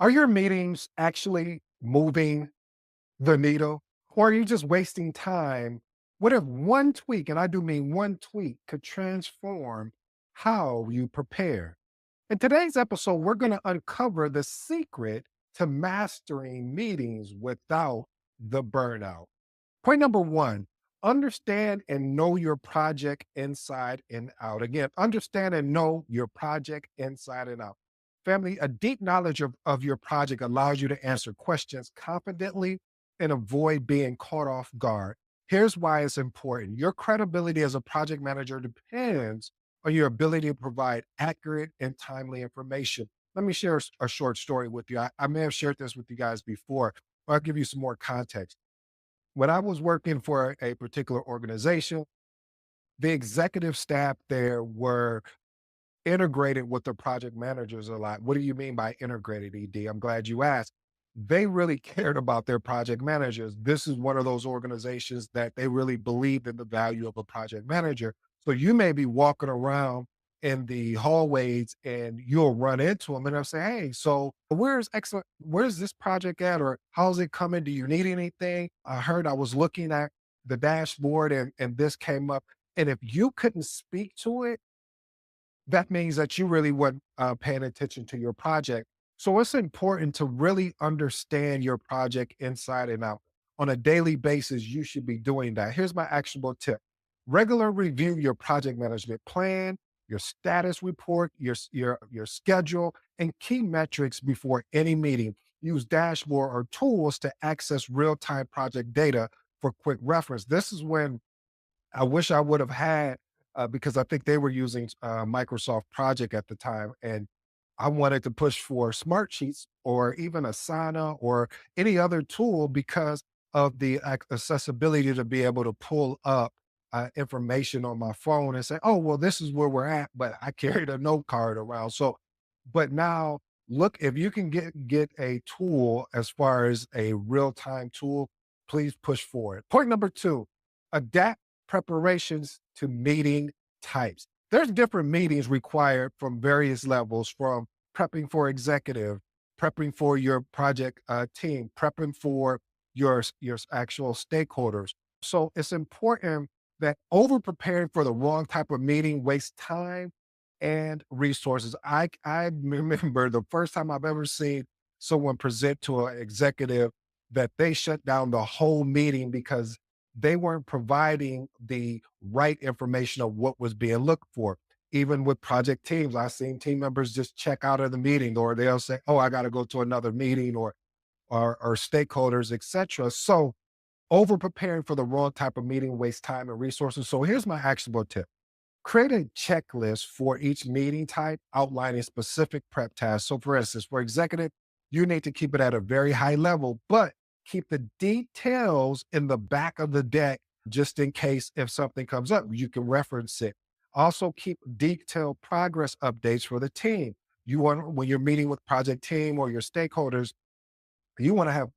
Are your meetings actually moving the needle, or are you just wasting time? What if one tweak, and I do mean one tweak, could transform how you prepare? In today's episode, we're going to uncover the secret to mastering meetings without the burnout. Point number one, understand and know your project inside and out. Again, understand and know your project inside and out. Family, a deep knowledge of your project allows you to answer questions confidently and avoid being caught off guard. Here's why it's important. Your credibility as a project manager depends on your ability to provide accurate and timely information. Let me share a short story with you. I may have shared this with you guys before, but I'll give you some more context. When I was working for a particular organization, the executive staff there were integrated with the project managers a lot. What do you mean by integrated, ED? I'm glad you asked. They really cared about their project managers. This is one of those organizations that they really believed in the value of a project manager. So you may be walking around in the hallways and you'll run into them and they'll say, "Hey, so where's this project at? Or how's it coming? Do you need anything? I heard I was looking at the dashboard and this came up." And if you couldn't speak to it, that means that you really weren't paying attention to your project. So it's important to really understand your project inside and out. On a daily basis, you should be doing that. Here's my actionable tip. Regular review your project management plan, your status report, your schedule, and key metrics before any meeting. Use dashboard or tools to access real-time project data for quick reference. This is when I wish I would have had, because I think they were using Microsoft Project at the time, and I wanted to push for Smart Sheets or even Asana or any other tool because of the accessibility to be able to pull up information on my phone and say, "Oh, well, this is where we're at," but I carried a note card around. So, but now look, if you can get a tool as far as a real time tool, please push for it. Point number two, adapt preparations to meeting types. There's different meetings required from various levels, from prepping for executive, prepping for your project team, prepping for your actual stakeholders. So it's important that over preparing for the wrong type of meeting wastes time and resources. I remember the first time I've ever seen someone present to an executive that they shut down the whole meeting because they weren't providing the right information of what was being looked for. Even with project teams, I've seen team members just check out of the meeting, or they'll say, "Oh, I got to go to another meeting," or stakeholders, etc. So over preparing for the wrong type of meeting wastes time and resources. So here's my actionable tip. Create a checklist for each meeting type, outlining specific prep tasks. So, for instance, for executive, you need to keep it at a very high level, but keep the details in the back of the deck just in case if something comes up, you can reference it. Also, keep detailed progress updates for the team. You want, when you're meeting with project team or your stakeholders, you want to have,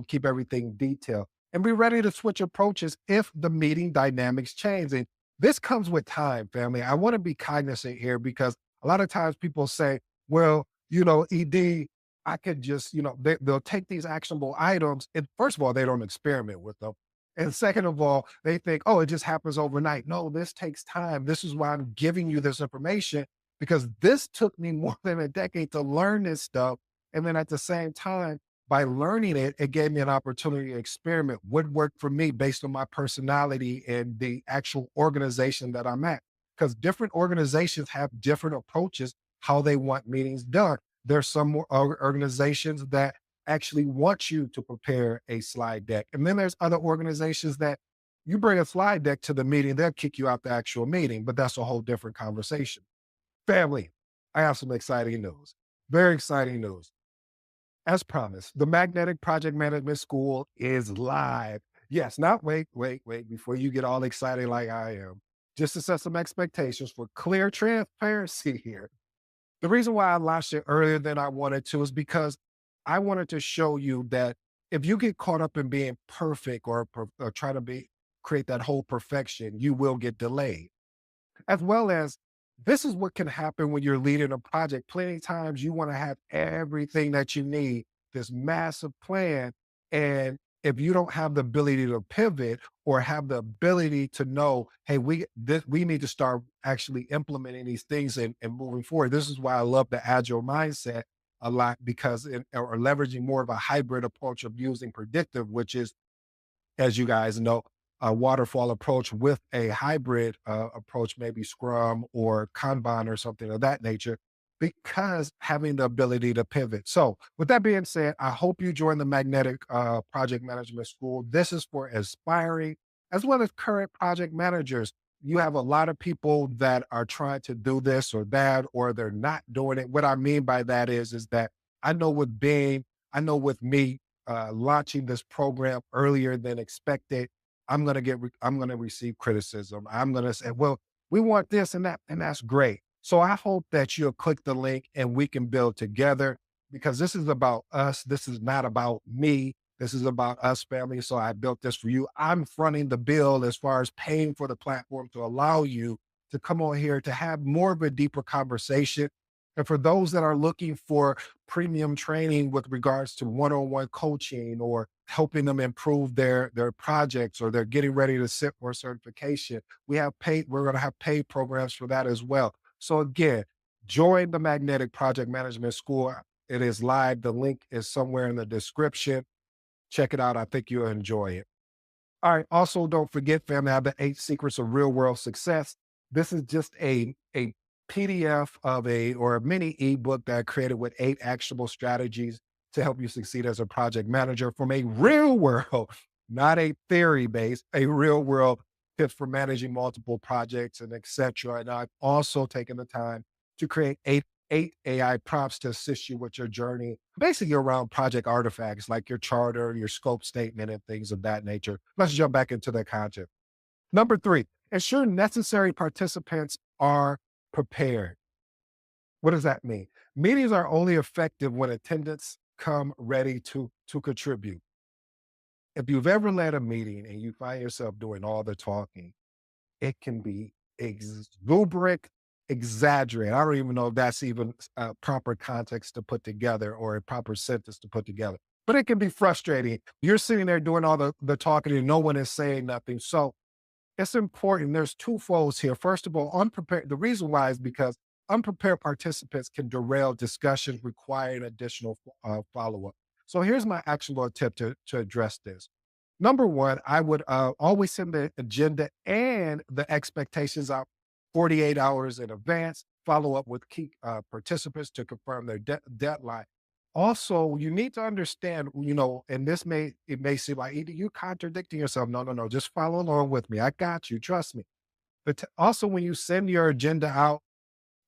keep everything detailed and be ready to switch approaches if the meeting dynamics change. And this comes with time, family. I want to be cognizant here because a lot of times people say, "Well, ED, I could just, they'll take these actionable items." And first of all, they don't experiment with them. And second of all, they think, "Oh, it just happens overnight." No, this takes time. This is why I'm giving you this information, because this took me more than a decade to learn this stuff. And then at the same time, by learning it, it gave me an opportunity to experiment what worked for me based on my personality and the actual organization that I'm at. Because different organizations have different approaches how they want meetings done. There's some more organizations that actually want you to prepare a slide deck. And then there's other organizations that you bring a slide deck to the meeting, they'll kick you out the actual meeting, but that's a whole different conversation. Family, I have some exciting news. Very exciting news. As promised, the Magnetic Project Management School is live. Yes, not wait, before you get all excited like I am. Just to set some expectations for clear transparency here. The reason why I launched it earlier than I wanted to is because I wanted to show you that if you get caught up in being perfect or try to create that whole perfection, you will get delayed, as well as This is what can happen when you're leading a project. Plenty of times you want to have everything that you need, this massive plan. And if you don't have the ability to pivot or have the ability to know, hey, we need to start actually implementing these things and moving forward. This is why I love the agile mindset a lot because or leveraging more of a hybrid approach of using predictive, which is, as you guys know, a waterfall approach with a hybrid approach, maybe Scrum or Kanban or something of that nature, because having the ability to pivot. So, with that being said, I hope you join the Magnetic Project Management School. This is for aspiring as well as current project managers. You have a lot of people that are trying to do this or that, or they're not doing it. What I mean by that is that I know with being, I know with me, launching this program earlier than expected, I'm going to receive criticism. I'm going to say, well, we want this and that, and that's great. So I hope that you'll click the link and we can build together because this is about us. This is not about me. This is about us, family. So I built this for you. I'm fronting the bill as far as paying for the platform to allow you to come on here to have more of a deeper conversation. And for those that are looking for premium training with regards to one-on-one coaching or helping them improve their projects or they're getting ready to sit for a certification, we're going to have paid programs for that as well. So again, join the Magnetic Project Management School. It is live. The link is somewhere in the description. Check it out. I think you'll enjoy it. All right. Also, don't forget, family, I have the 8 secrets of real world success. This is just a PDF of a or a mini ebook that I created with 8 actionable strategies to help you succeed as a project manager from a real world, not a theory based, a real world tips for managing multiple projects and etc. And I've also taken the time to create eight AI prompts to assist you with your journey, basically around project artifacts like your charter, your scope statement, and things of that nature. Let's jump back into the content. Number 3, ensure necessary participants are prepared. What does that mean? Meetings are only effective when attendants come ready to contribute. If you've ever led a meeting and you find yourself doing all the talking, it can be exuberant, exaggerate. I don't even know if that's even a proper context to put together or a proper sentence to put together. But it can be frustrating. You're sitting there doing all the talking and no one is saying nothing. So it's important. There's two folds here. First of all, unprepared. The reason why is because unprepared participants can derail discussions requiring additional follow up. So here's my actual tip to address this. Number one, I would always send the agenda and the expectations out 48 hours in advance, follow up with key participants to confirm their deadline. Also, you need to understand, and it may seem like either you contradicting yourself. No, no, no. Just follow along with me. I got you. Trust me. But also, when you send your agenda out,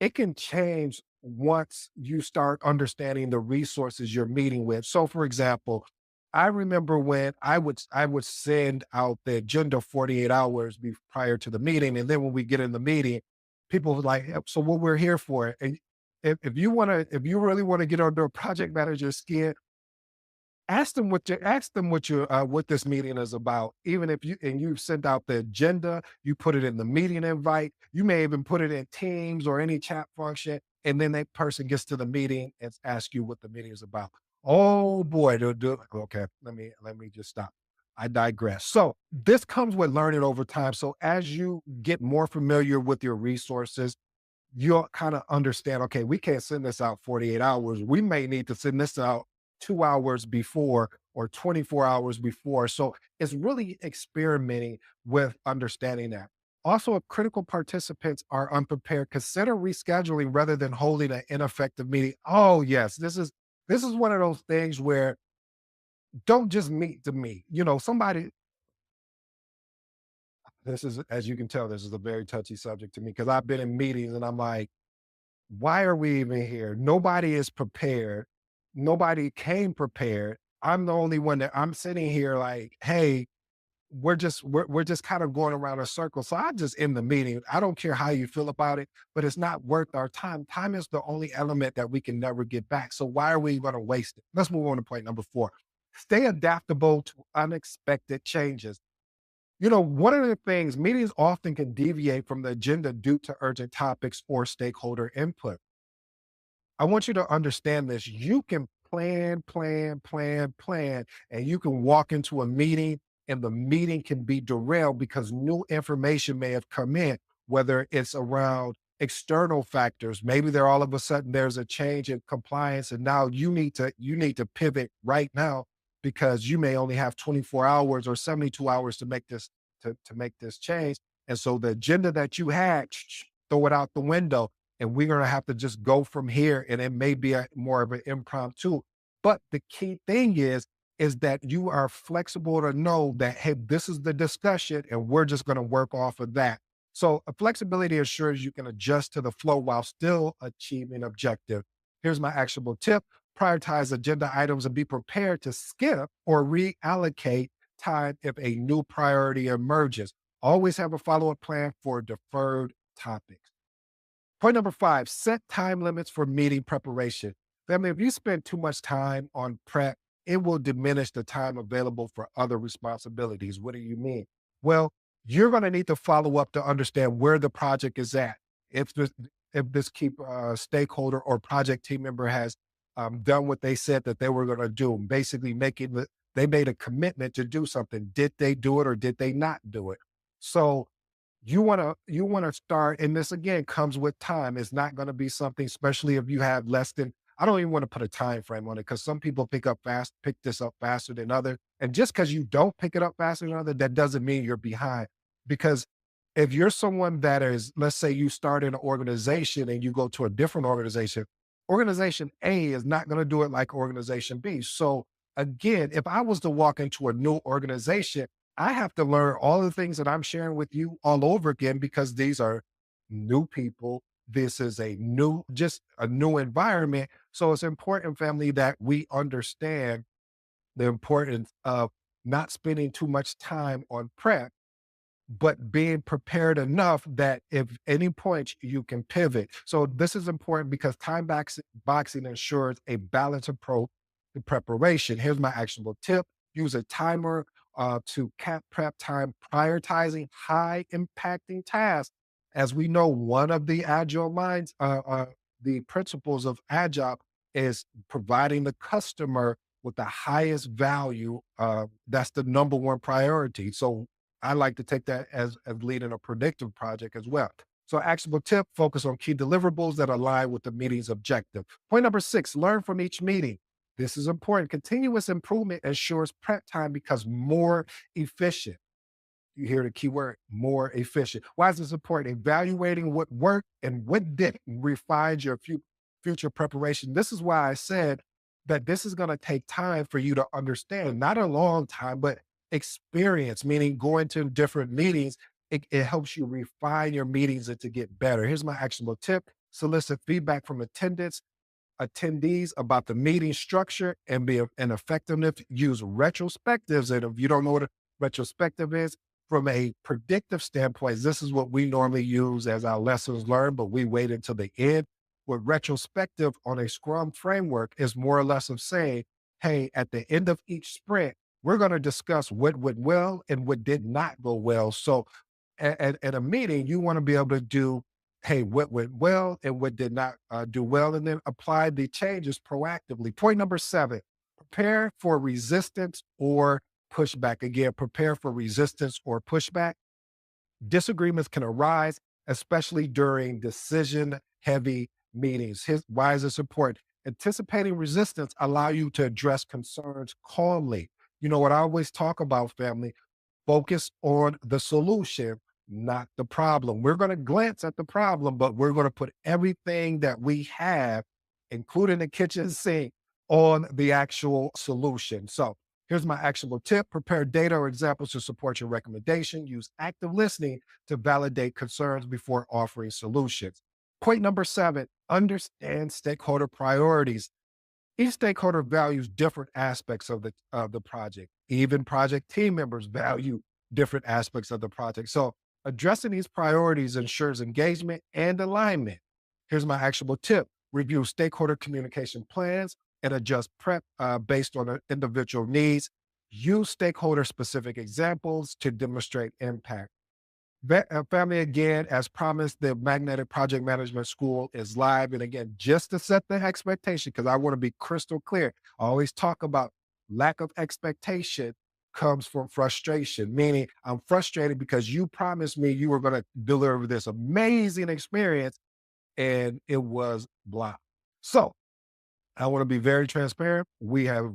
it can change once you start understanding the resources you're meeting with. So, for example, I remember when I would send out the agenda 48 hours prior to the meeting, and then when we get in the meeting, people were like, "Yep, so what we're here for?" And if you really want to get under a project manager's skin, ask them what this meeting is about. Even if you've sent out the agenda, you put it in the meeting invite, you may even put it in Teams or any chat function, and then that person gets to the meeting and ask you what the meeting is about. Oh boy, okay. Let me just stop. I digress. So this comes with learning over time. So as you get more familiar with your resources, you'll kind of understand, okay, we can't send this out 48 hours. We may need to send this out 2 hours before or 24 hours before. So it's really experimenting with understanding that. Also, if critical participants are unprepared, consider rescheduling rather than holding an ineffective meeting. Oh, yes, this is one of those things where don't just meet to meet. Somebody, this is, as you can tell, this is a very touchy subject to me because I've been in meetings and I'm like, why are we even here? Nobody is prepared. Nobody came prepared. I'm the only one that I'm sitting here like, hey, we're just kind of going around a circle. So I just end the meeting. I don't care how you feel about it, but it's not worth our time. Time is the only element that we can never get back. So why are we going to waste it? Let's move on to point number 4. Stay adaptable to unexpected changes. One of the things, meetings often can deviate from the agenda due to urgent topics or stakeholder input. I want you to understand this. You can plan, and you can walk into a meeting and the meeting can be derailed because new information may have come in, whether it's around external factors. Maybe there all of a sudden there's a change in compliance and now you need to pivot right now because you may only have 24 hours or 72 hours to make this change. And so the agenda that you had, throw it out the window and we're going to have to just go from here. And it may be more of an impromptu. But the key thing is that you are flexible to know that, hey, this is the discussion and we're just going to work off of that. So flexibility ensures you can adjust to the flow while still achieving objective. Here's my actionable tip. Prioritize agenda items and be prepared to skip or reallocate time if a new priority emerges. Always have a follow-up plan for deferred topics. Point number 5, set time limits for meeting preparation. Family, if you spend too much time on prep, it will diminish the time available for other responsibilities. What do you mean? Well, you're going to need to follow up to understand where the project is at. If this, if this key stakeholder or project team member has done what they said that they were going to do, basically they made a commitment to do something. Did they do it or did they not do it? So you wanna start, and this again comes with time. It's not gonna be something, especially if you have less than, I don't even want to put a time frame on it because some people pick this up faster than other. And just because you don't pick it up faster than other, that doesn't mean you're behind. Because if you're someone that is, let's say you start in an organization and you go to a different organization, organization A is not going to do it like organization B. So again, if I was to walk into a new organization, I have to learn all the things that I'm sharing with you all over again because these are new people. This is just a new environment. So it's important, family, that we understand the importance of not spending too much time on prep, but being prepared enough that if any point you can pivot. So this is important because boxing ensures a balanced approach to preparation. Here's my actionable tip. Use a timer to cap prep time, prioritizing high impacting tasks. As we know, one of the agile minds, the principles of agile is providing the customer with the highest value. That's the number one priority. So I like to take that as leading a predictive project as well. So actionable tip, focus on key deliverables that align with the meeting's objective. Point number 6, learn from each meeting. This is important. Continuous improvement ensures prep time becomes more efficient. You hear the key word, more efficient. Why is this important? Evaluating what worked and what didn't refines your future preparation. This is why I said that this is going to take time for you to understand, not a long time, but experience, meaning going to different meetings. It helps you refine your meetings and to get better. Here's my actionable tip. Solicit feedback from attendees about the meeting structure and be an effectiveness. Use retrospectives. And if you don't know what a retrospective is, from a predictive standpoint, this is what we normally use as our lessons learned, but we wait until the end. With retrospective on a Scrum framework is more or less of saying, hey, at the end of each sprint, we're going to discuss what went well and what did not go well. So at a meeting, you want to be able to do, hey, what went well and what did not do well, and then apply the changes proactively. Point number 7, prepare for resistance or pushback. Again, prepare for resistance or pushback. Disagreements can arise, especially during decision heavy meetings. Why is this important? Anticipating resistance allow you to address concerns calmly. You know what I always talk about, family? Focus on the solution, not the problem. We're going to glance at the problem, but we're going to put everything that we have, including the kitchen sink, on the actual solution. So here's my actionable tip. Prepare data or examples to support your recommendation. Use active listening to validate concerns before offering solutions. Point number 7, understand stakeholder priorities. Each stakeholder values different aspects of the project. Even project team members value different aspects of the project. So addressing these priorities ensures engagement and alignment. Here's my actionable tip. Review stakeholder communication plans and adjust prep based on the individual needs. Use stakeholder specific examples to demonstrate impact. Family, again, as promised, the Magnetic Project Management School is live. And again, just to set the expectation, because I want to be crystal clear, I always talk about lack of expectation comes from frustration, meaning I'm frustrated because you promised me you were going to deliver this amazing experience and it was blah. So I want to be very transparent. We have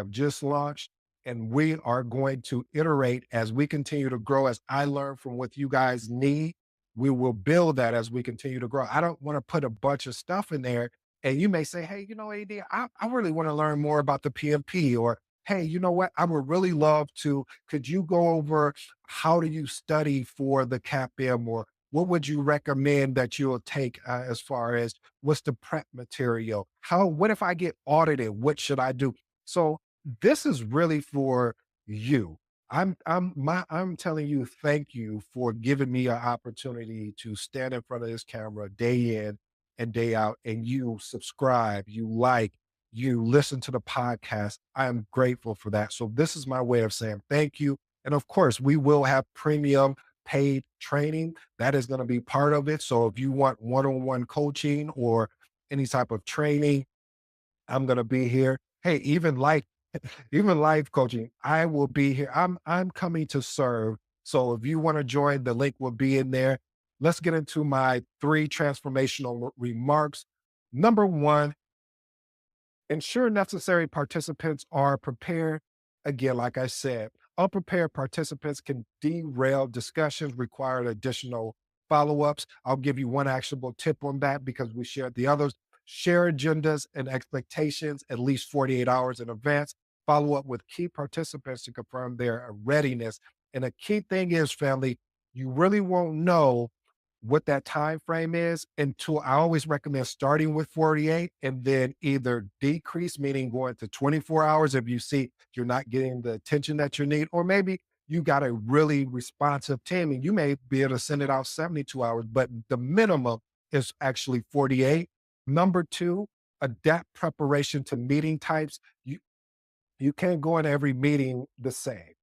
just launched and we are going to iterate as we continue to grow. As I learn from what you guys need, we will build that as we continue to grow. I don't want to put a bunch of stuff in there. And you may say, hey, AD, I really want to learn more about the PMP, or hey, you know what? I would really love to. Could you go over how do you study for the CAPM, or what would you recommend that you'll take as far as what's the prep material? What if I get audited? What should I do? So this is really for you. I'm telling you, thank you for giving me an opportunity to stand in front of this camera day in and day out, and you subscribe, you like, you listen to the podcast. I am grateful for that. So this is my way of saying thank you. And of course, we will have premium paid training that is going to be part of it. So if you want one-on-one coaching or any type of training, I'm going to be here. Hey, even life coaching, I will be here. I'm coming to serve. So if you want to join, the link will be in there. Let's get into my three transformational remarks. Number one, ensure necessary participants are prepared. Again, like I said, unprepared participants can derail discussions, require additional follow ups. I'll give you one actionable tip on that because we shared the others. Share agendas and expectations at least 48 hours in advance. Follow up with key participants to confirm their readiness. And a key thing is, family, you really won't know what that time frame is until I always recommend starting with 48 and then either decrease, meaning going to 24 hours if you see you're not getting the attention that you need, or maybe you got a really responsive team and you may be able to send it out 72 hours, but the minimum is actually 48. Number two, adapt preparation to meeting types. You can't go in every meeting the same.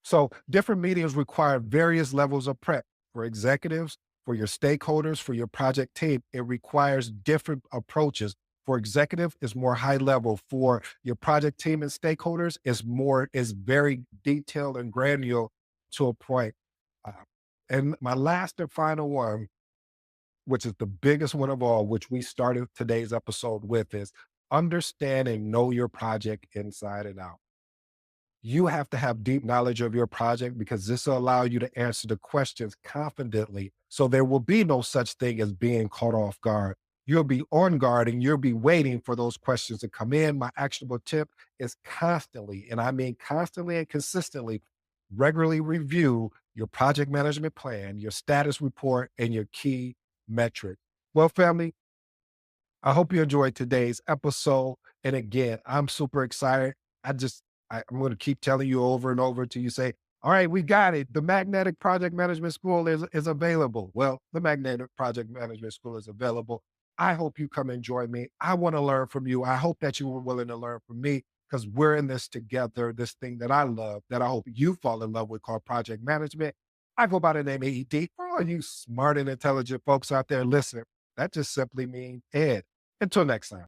So different meetings require various levels of prep for executives, for your stakeholders, for your project team. It requires different approaches. For executive, it's more high level. For your project team and stakeholders, is very detailed and granular to a point. Uh, and my last and final one, which is the biggest one of all, which we started today's episode with, is understand and know your project inside and out. You have to have deep knowledge of your project because this will allow you to answer the questions confidently. So there will be no such thing as being caught off guard. You'll be on guard and you'll be waiting for those questions to come in. My actionable tip is constantly, and I mean constantly and consistently, regularly review your project management plan, your status report, and your key metrics. Well, family, I hope you enjoyed today's episode. And again, I'm super excited. I'm going to keep telling you over and over till you say, all right, we got it. The Magnetic Project Management School is available. Well, the Magnetic Project Management School is available. I hope you come and join me. I want to learn from you. I hope that you were willing to learn from me because we're in this together, this thing that I love, that I hope you fall in love with called project management. I go by the name AED. For all you smart and intelligent folks out there listening, that just simply means Ed. Until next time.